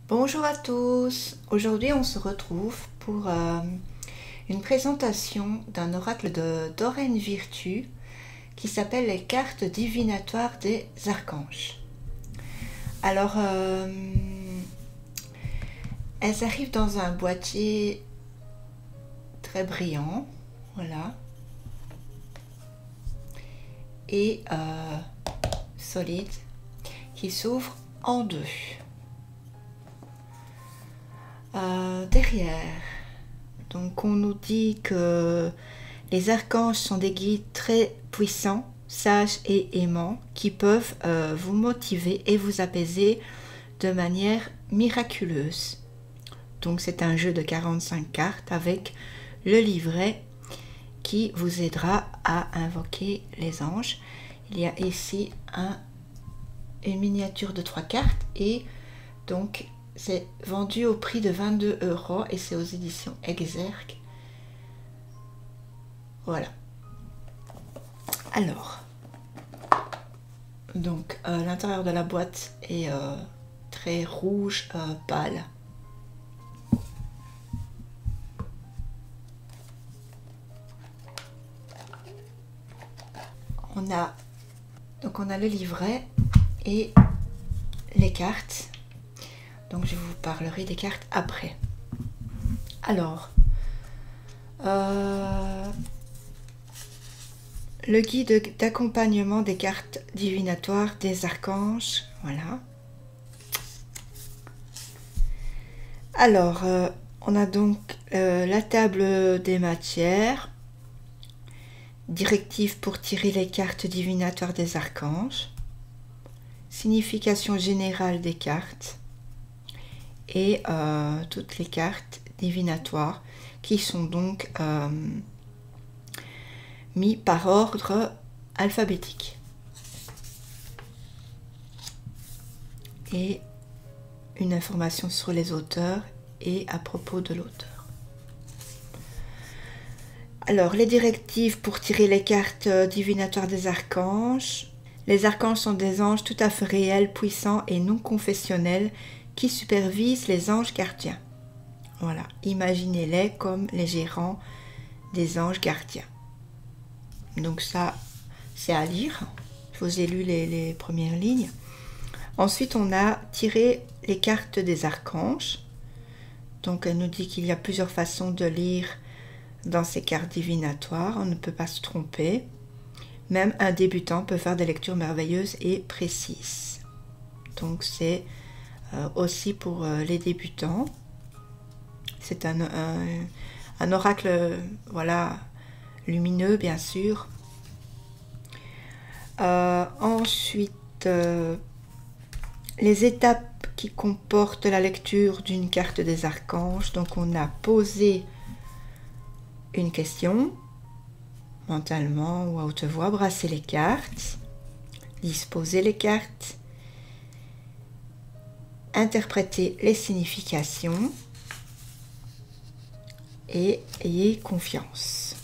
Bonjour à tous, aujourd'hui on se retrouve pour une présentation d'un oracle de Doreen Virtue qui s'appelle les cartes divinatoires des archanges. Alors, elles arrivent dans un boîtier très brillant, voilà, et solide, qui s'ouvre en deux. Derrière, donc on nous dit que les archanges sont des guides très puissants, sages et aimants qui peuvent vous motiver et vous apaiser de manière miraculeuse. Donc c'est un jeu de 45 cartes avec le livret qui vous aidera à invoquer les anges. Il y a ici une miniature de 3 cartes et donc c'est vendu au prix de 22 € et c'est aux éditions Exergue. Voilà. Alors, donc l'intérieur de la boîte est très rouge pâle. On a le livret et les cartes. Donc je vous parlerai des cartes après. Alors, le guide d'accompagnement des cartes divinatoires des archanges, voilà. Alors, on a donc la table des matières, directive pour tirer les cartes divinatoires des archanges, signification générale des cartes, et toutes les cartes divinatoires qui sont donc mis par ordre alphabétique. Et une information sur les auteurs et à propos de l'auteur. Alors, les directives pour tirer les cartes divinatoires des archanges. Les archanges sont des anges tout à fait réels, puissants et non confessionnels qui supervisent les anges gardiens. Voilà, imaginez-les comme les gérants des anges gardiens. Donc ça, c'est à lire. Je vous ai lu les premières lignes. Ensuite, on a tiré les cartes des archanges. Donc, elle nous dit qu'il y a plusieurs façons de lire dans ces cartes divinatoires. On ne peut pas se tromper. Même un débutant peut faire des lectures merveilleuses et précises. Donc, c'est aussi pour les débutants. C'est un oracle, voilà, lumineux, bien sûr. Ensuite, les étapes qui comportent la lecture d'une carte des archanges. Donc, on a posé une question, mentalement ou à haute voix, brasser les cartes, disposer les cartes, interpréter les significations et ayez confiance.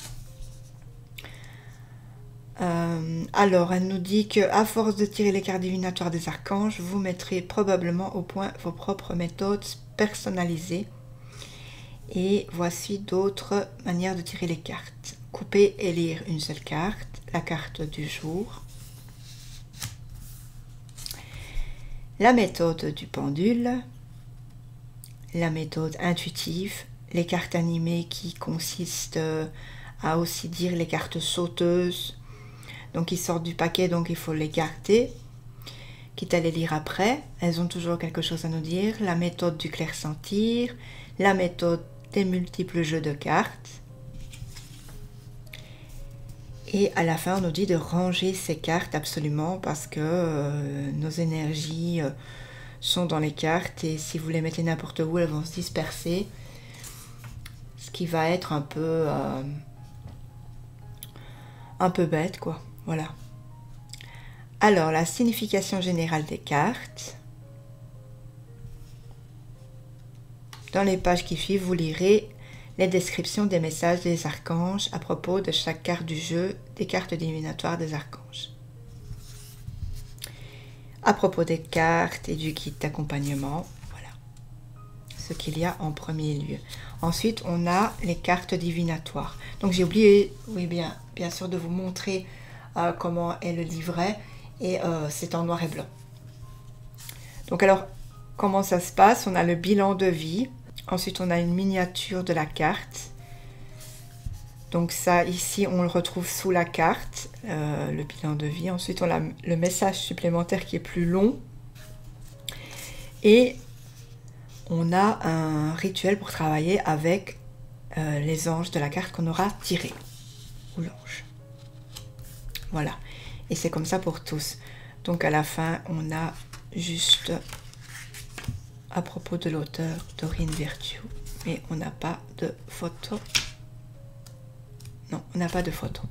Alors, elle nous dit que à force de tirer les cartes divinatoires des archanges, vous mettrez probablement au point vos propres méthodes personnalisées. Et voici d'autres manières de tirer les cartes. Couper et lire une seule carte, la carte du jour. La méthode du pendule, la méthode intuitive, les cartes animées qui consistent à aussi dire les cartes sauteuses, donc ils sortent du paquet, donc il faut les garder, quitte à les lire après, elles ont toujours quelque chose à nous dire. La méthode du clair-sentir, la méthode des multiples jeux de cartes. Et à la fin, on nous dit de ranger ces cartes absolument parce que nos énergies sont dans les cartes et si vous les mettez n'importe où, elles vont se disperser. Ce qui va être un peu bête, quoi. Voilà. Alors, la signification générale des cartes. Dans les pages qui suivent, vous lirez les descriptions des messages des archanges à propos de chaque carte du jeu des cartes divinatoires des archanges. À propos des cartes et du guide d'accompagnement, voilà. ce qu'il y a en premier lieu. Ensuite, on a les cartes divinatoires. Donc j'ai oublié, oui bien sûr, de vous montrer comment est le livret. Et c'est en noir et blanc. Donc alors, comment ça se passe? On a le bilan de vie. Ensuite, on a une miniature de la carte. Donc ça, ici, on le retrouve sous la carte, le bilan de vie. Ensuite, on a le message supplémentaire qui est plus long. Et on a un rituel pour travailler avec les anges de la carte qu'on aura tiré. Ou l'ange. Voilà. Et c'est comme ça pour tous. Donc à la fin, on a juste à propos de l'auteur Dorine Virtue. Mais on n'a pas de photo. Non, on n'a pas de photo.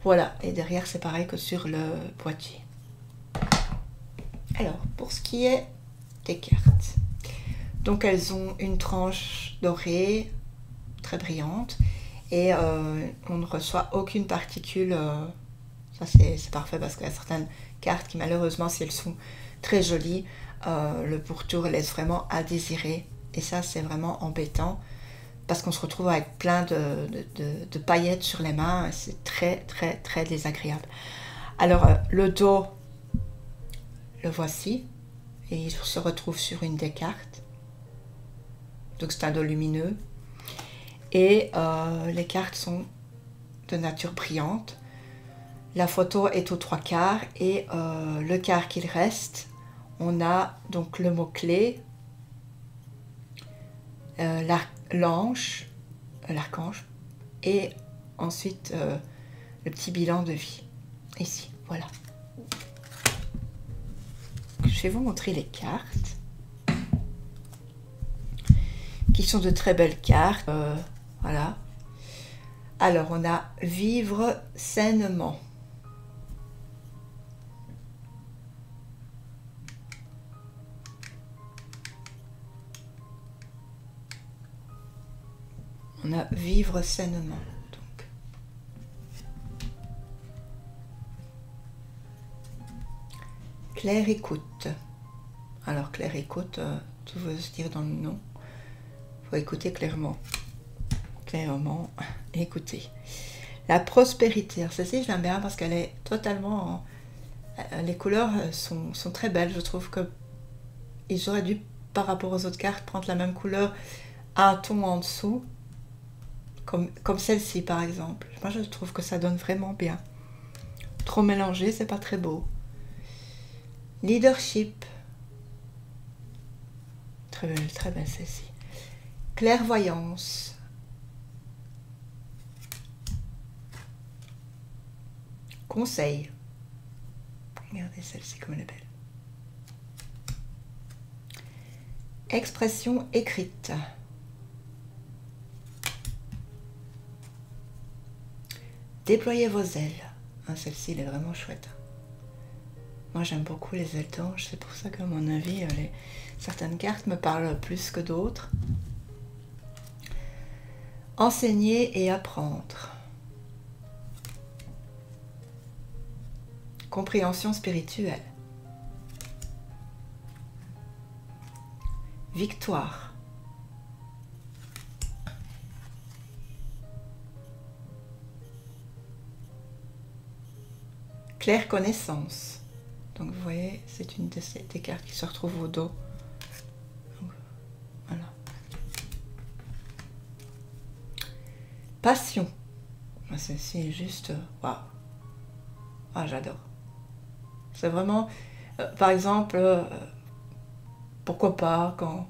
Voilà. Et derrière, c'est pareil que sur le boîtier. Alors, pour ce qui est des cartes. Donc elles ont une tranche dorée, très brillante. Et on ne reçoit aucune particule. Ça c'est parfait parce qu'il y a certaines cartes qui malheureusement, si elles sont très jolies, le pourtour laisse vraiment à désirer. Et ça c'est vraiment embêtant parce qu'on se retrouve avec plein de paillettes sur les mains. C'est très désagréable. Alors le dos, le voici. Et il se retrouve sur une des cartes. Donc c'est un dos lumineux. Et les cartes sont de nature brillante. La photo est aux 3/4 et le quart qu'il reste, on a donc le mot-clé, l'archange, et ensuite le petit bilan de vie. Ici, voilà. Je vais vous montrer les cartes, qui sont de très belles cartes. Voilà. Alors, on a vivre sainement. On a vivre sainement. Donc. Claire écoute. Alors, claire écoute, tout veut se dire dans le nom. Il faut écouter clairement. Clairement, écouter. La prospérité. Alors, celle-ci, je l'aime bien parce qu'elle est totalement... les couleurs sont très belles. Je trouve que ils auraient dû, par rapport aux autres cartes, prendre la même couleur, un ton en dessous. Comme celle-ci par exemple. Moi je trouve que ça donne vraiment bien. Trop mélangé, c'est pas très beau. Leadership. Très belle celle-ci. Clairvoyance. Conseil. Regardez celle-ci comme elle est belle. Expression écrite. Déployez vos ailes. Celle-ci, elle est vraiment chouette. Moi, j'aime beaucoup les ailes d'ange. C'est pour ça qu'à mon avis, certaines cartes me parlent plus que d'autres. Enseigner et apprendre. Compréhension spirituelle. Victoire. Claire connaissance. Donc vous voyez, c'est une des cartes qui se retrouve au dos. Donc, voilà. Passion. Celle-ci est juste... Waouh. Ah, j'adore. C'est vraiment... par exemple, pourquoi pas, quand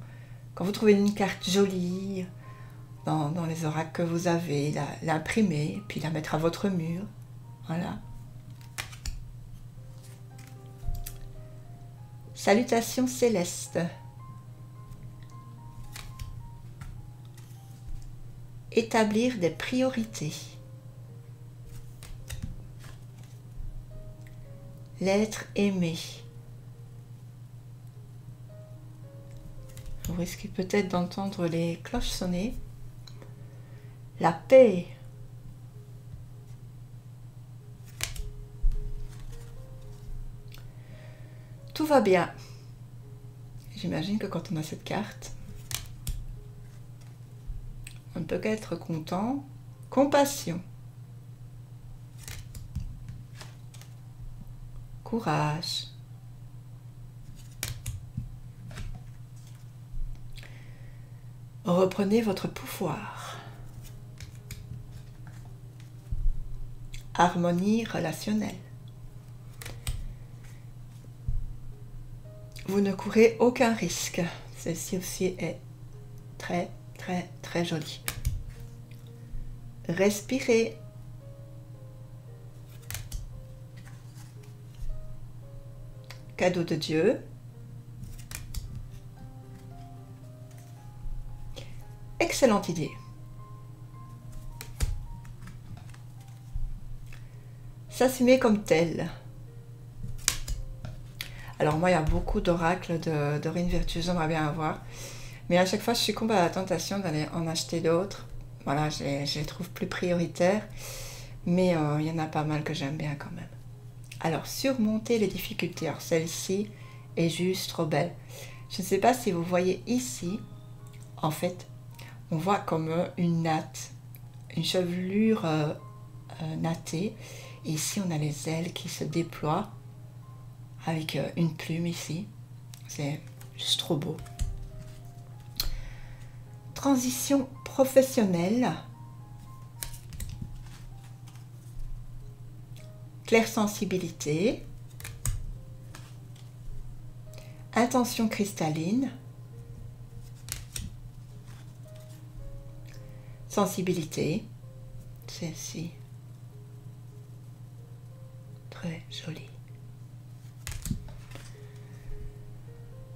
vous trouvez une carte jolie dans les oracles que vous avez, l'imprimer, puis la mettre à votre mur. Voilà. Salutations célestes. Établir des priorités. L'être aimé. Vous risquez peut-être d'entendre les cloches sonner. La paix. Tout va bien. J'imagine que quand on a cette carte, On ne peut qu'être content. Compassion. Courage. Reprenez votre pouvoir. Harmonie relationnelle. Vous ne courez aucun risque. Celle-ci aussi est très, très, très jolie. Respirez. Cadeau de Dieu. Excellente idée. S'assumer comme tel. Alors moi, il y a beaucoup d'oracles de Dorine Virtue, j'aimerais bien avoir. Mais à chaque fois, je succombe à la tentation d'aller en acheter d'autres. Voilà, je les trouve plus prioritaires. Mais il y en a pas mal que j'aime bien quand même. Alors, surmonter les difficultés. Alors, celle-ci est juste trop belle. Je ne sais pas si vous voyez ici, en fait, on voit comme une natte, une chevelure nattée. Et ici, on a les ailes qui se déploient avec une plume ici. C'est juste trop beau. Transition professionnelle. Clairsensibilité. Intention cristalline. Sensibilité. Celle-ci. Très jolie.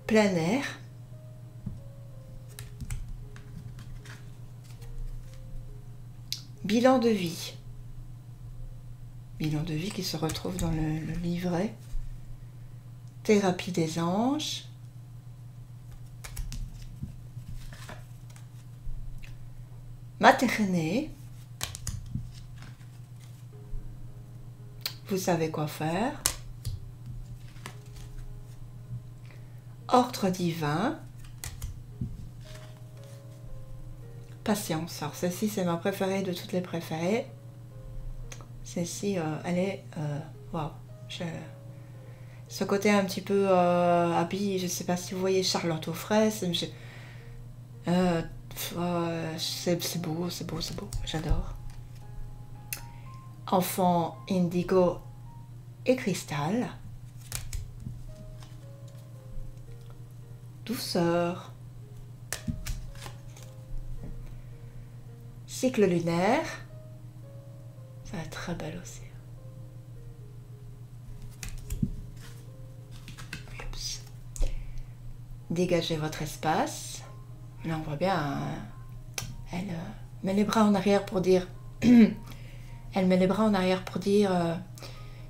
Plein air. Bilan de vie. Bilan de vie qui se retrouve dans le livret. Thérapie des anges. Materné. Vous savez quoi faire. Ordre divin. Patience. Alors celle-ci c'est ma préférée de toutes les préférées. Celle-ci elle est waouh. Ce côté un petit peu habillé, je ne sais pas si vous voyez Charlotte aux fraises. C'est beau, c'est beau, c'est beau. J'adore. Enfant indigo et cristal. Douceur. Cycle lunaire. Ça va être très belle aussi. Oups. Dégagez votre espace. Là, on voit bien, elle met les bras en arrière pour dire... elle met les bras en arrière pour dire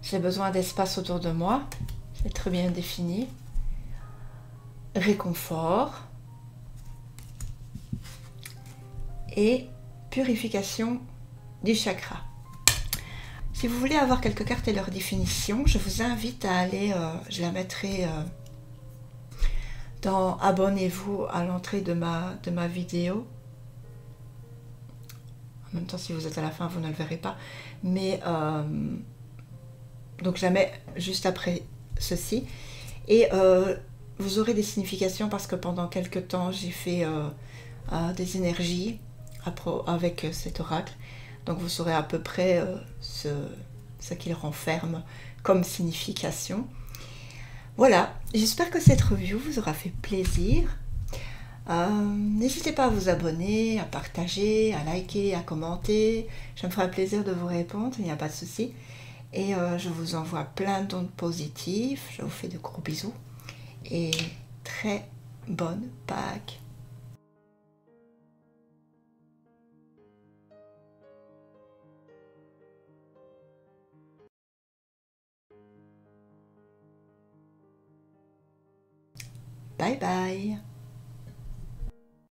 j'ai besoin d'espace autour de moi. C'est très bien défini. Réconfort. Et purification du chakra. Si vous voulez avoir quelques cartes et leur définition, je vous invite à aller, je la mettrai dans abonnez-vous à l'entrée de ma vidéo. En même temps, si vous êtes à la fin, vous ne le verrez pas. Mais donc je la mets juste après ceci. Et vous aurez des significations parce que pendant quelques temps, j'ai fait des énergies avec cet oracle. Donc vous saurez à peu près ce qu'il renferme comme signification. Voilà, j'espère que cette review vous aura fait plaisir. N'hésitez pas à vous abonner, à partager, à liker, à commenter. Je me ferai un plaisir de vous répondre, il n'y a pas de souci. Et je vous envoie plein d'ondes positives. Je vous fais de gros bisous. Et très bonne Pâques. Bye bye.